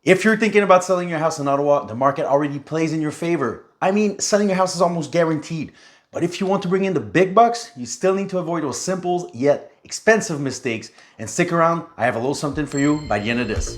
If you're thinking about selling your house in Ottawa, the market already plays in your favor. I mean, selling your house is almost guaranteed. But if you want to bring in the big bucks, you still need to avoid those simple yet expensive mistakes. And stick around, I have a little something for you by the end of this.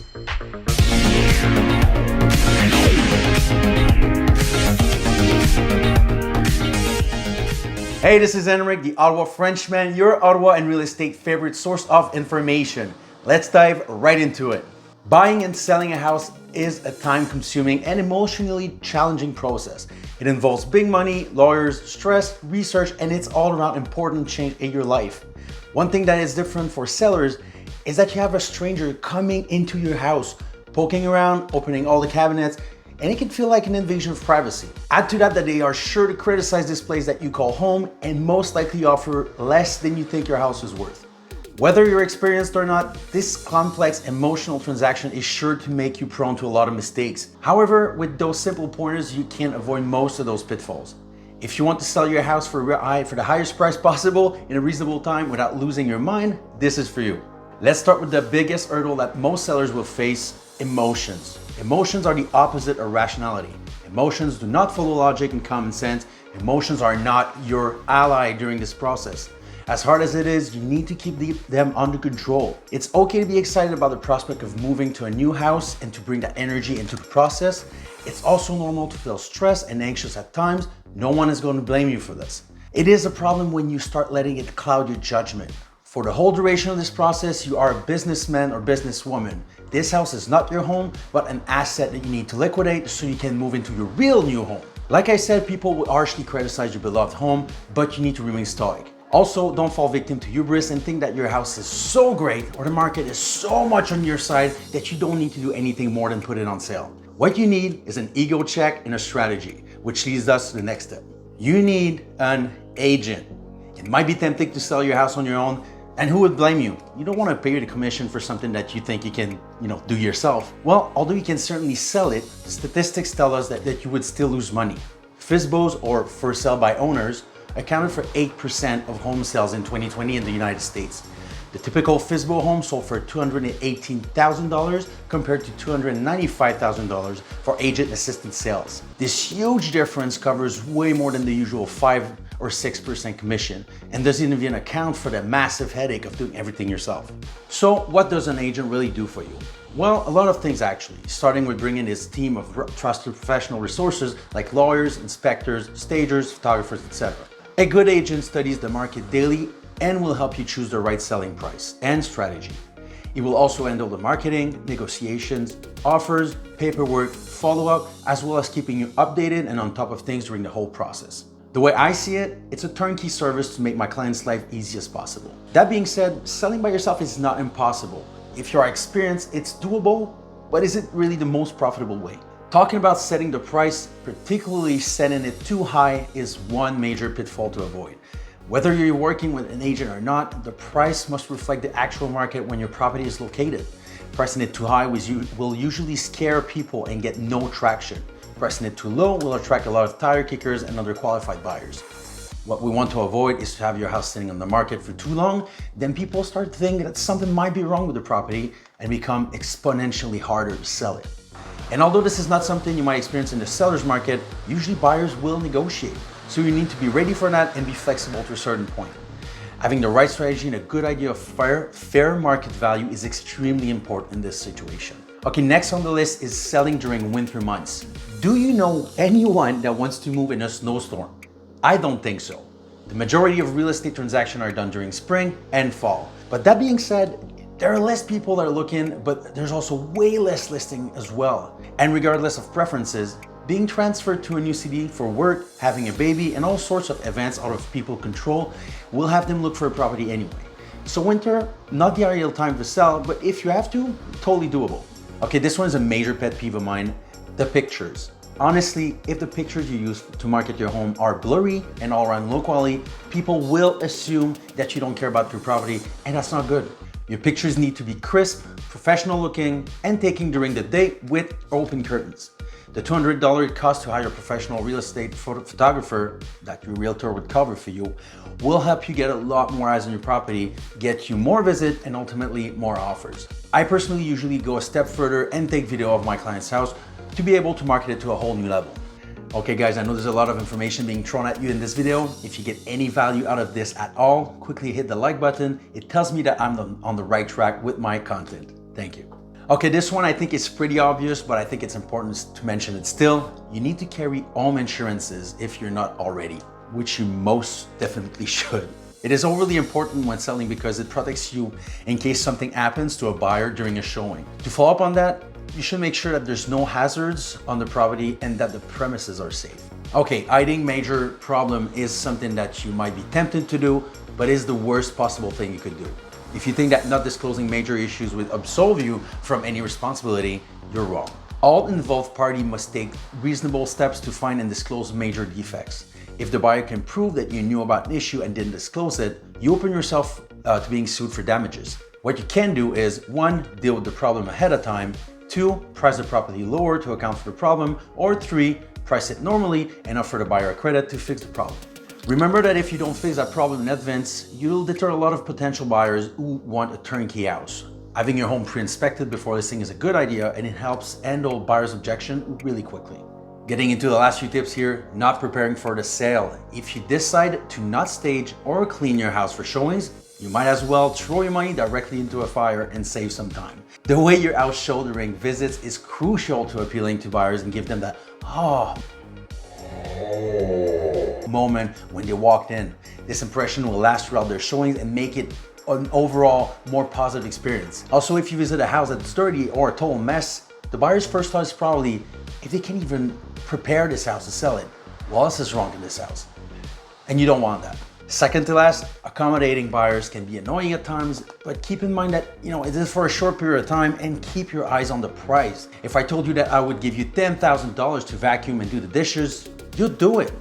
Hey, this is Henrick, the Ottawa Frenchman, your Ottawa and real estate favorite source of information. Let's dive right into it. Buying and selling a house is a time-consuming and emotionally challenging process. It involves big money, lawyers, stress, research, and it's all around important change in your life. One thing that is different for sellers is that you have a stranger coming into your house, poking around, opening all the cabinets, and it can feel like an invasion of privacy. Add to that they are sure to criticize this place that you call home and most likely offer less than you think your house is worth. Whether you're experienced or not, this complex emotional transaction is sure to make you prone to a lot of mistakes. However, with those simple pointers, you can avoid most of those pitfalls. If you want to sell your house for the highest price possible in a reasonable time without losing your mind, this is for you. Let's start with the biggest hurdle that most sellers will face: emotions. Emotions are the opposite of rationality. Emotions do not follow logic and common sense. Emotions are not your ally during this process. As hard as it is, you need to keep them under control. It's okay to be excited about the prospect of moving to a new house and to bring that energy into the process. It's also normal to feel stressed and anxious at times. No one is going to blame you for this. It is a problem when you start letting it cloud your judgment. For the whole duration of this process, you are a businessman or businesswoman. This house is not your home, but an asset that you need to liquidate so you can move into your real new home. Like I said, people will harshly criticize your beloved home, but you need to remain stoic. Also, don't fall victim to hubris and think that your house is so great or the market is so much on your side that you don't need to do anything more than put it on sale. What you need is an ego check and a strategy, which leads us to the next step. You need an agent. It might be tempting to sell your house on your own, and who would blame you? You don't want to pay the commission for something that you think you can, do yourself. Well, although you can certainly sell it, statistics tell us that you would still lose money. FSBOs, or for sale by owners, accounted for 8% of home sales in 2020 in the United States. The typical FSBO home sold for $218,000 compared to $295,000 for agent-assisted sales. This huge difference covers way more than the usual 5 or 6% commission and doesn't even account for the massive headache of doing everything yourself. So what does an agent really do for you? Well, a lot of things actually, starting with bringing his team of trusted professional resources like lawyers, inspectors, stagers, photographers, etc. A good agent studies the market daily and will help you choose the right selling price and strategy. He will also handle the marketing, negotiations, offers, paperwork, follow-up, as well as keeping you updated and on top of things during the whole process. The way I see it, it's a turnkey service to make my client's life easy as possible. That being said, selling by yourself is not impossible. If you are experienced, it's doable, but is it really the most profitable way? Talking about setting the price, particularly setting it too high, is one major pitfall to avoid. Whether you're working with an agent or not, the price must reflect the actual market when your property is located. Pricing it too high will usually scare people and get no traction. Pricing it too low will attract a lot of tire kickers and other qualified buyers. What we want to avoid is to have your house sitting on the market for too long. Then people start thinking that something might be wrong with the property and become exponentially harder to sell it. And although this is not something you might experience in the seller's market, usually buyers will negotiate. So you need to be ready for that and be flexible to a certain point. Having the right strategy and a good idea of fair market value is extremely important in this situation. Okay, next on the list is selling during winter months. Do you know anyone that wants to move in a snowstorm? I don't think so. The majority of real estate transactions are done during spring and fall. But that being said, there are less people that are looking, but there's also way less listing as well. And regardless of preferences, being transferred to a new city for work, having a baby, and all sorts of events out of people's control will have them look for a property anyway. So winter, not the ideal time to sell, but if you have to, totally doable. Okay, this one is a major pet peeve of mine, the pictures. Honestly, if the pictures you use to market your home are blurry and all around low quality, people will assume that you don't care about your property, and that's not good. Your pictures need to be crisp, professional looking, and taken during the day with open curtains. The $200 it costs to hire a professional real estate photographer that your realtor would cover for you will help you get a lot more eyes on your property, get you more visits, and ultimately more offers. I personally usually go a step further and take video of my client's house to be able to market it to a whole new level. Okay guys, I know there's a lot of information being thrown at you in this video. If you get any value out of this at all, quickly hit the like button. It tells me that I'm on the right track with my content. Thank you. Okay, this one I think is pretty obvious, but I think it's important to mention it still. You need to carry home insurances if you're not already, which you most definitely should. It is overly important when selling because it protects you in case something happens to a buyer during a showing. To follow up on that, you should make sure that there's no hazards on the property and that the premises are safe. Okay, hiding major problem is something that you might be tempted to do, but is the worst possible thing you could do. If you think that not disclosing major issues would absolve you from any responsibility, you're wrong. All involved parties must take reasonable steps to find and disclose major defects. If the buyer can prove that you knew about an issue and didn't disclose it, you open yourself to being sued for damages. What you can do is 1. Deal with the problem ahead of time, 2. Price the property lower to account for the problem, or 3. Price it normally and offer the buyer a credit to fix the problem. Remember that if you don't fix that problem in advance, you'll deter a lot of potential buyers who want a turnkey house. Having your home pre-inspected before listing is a good idea, and it helps handle buyer's objection really quickly. Getting into the last few tips here, not preparing for the sale. If you decide to not stage or clean your house for showings, you might as well throw your money directly into a fire and save some time. The way your house showed during visits is crucial to appealing to buyers and give them that moment when they walked in. This impression will last throughout their showings and make it an overall more positive experience. Also, if you visit a house that's dirty or a total mess, the buyer's first thought is probably, if they can't even prepare this house to sell it, what else is wrong in this house? And you don't want that. Second to last, accommodating buyers can be annoying at times, but keep in mind that, it is for a short period of time and keep your eyes on the price. If I told you that I would give you $10,000 to vacuum and do the dishes, you'd do it.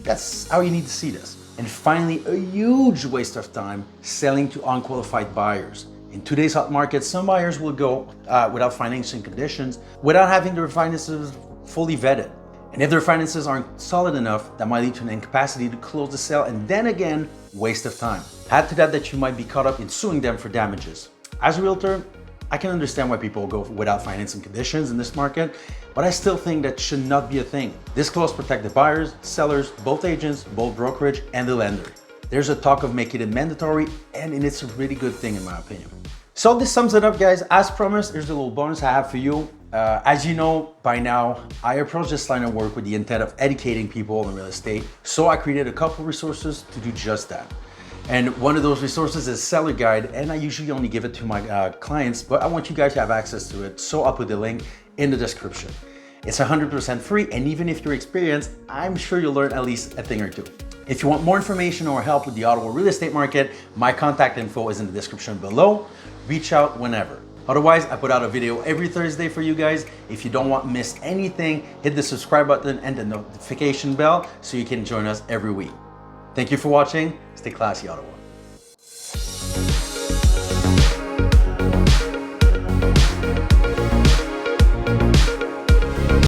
That's how you need to see this. And finally, a huge waste of time selling to unqualified buyers. In today's hot market, some buyers will go without financing conditions, without having their finances fully vetted. And if their finances aren't solid enough, that might lead to an incapacity to close the sale, and then again, waste of time. Add to that you might be caught up in suing them for damages. As a realtor, I can understand why people go without financing conditions in this market, but I still think that should not be a thing. This clause protects the buyers, sellers, both agents, both brokerage, and the lender. There's a talk of making it mandatory, and it's a really good thing in my opinion. So this sums it up, guys. As promised, here's a little bonus I have for you. As you know by now, I approach this line of work with the intent of educating people on real estate. So I created a couple resources to do just that. And one of those resources is Seller Guide, and I usually only give it to my clients, but I want you guys to have access to it. So I'll put the link in the description. It's 100% free, and even if you're experienced, I'm sure you'll learn at least a thing or two. If you want more information or help with the Ottawa real estate market, my contact info is in the description below. Reach out whenever. Otherwise, I put out a video every Thursday for you guys. If you don't want to miss anything, hit the subscribe button and the notification bell so you can join us every week. Thank you for watching. Stay classy, Ottawa.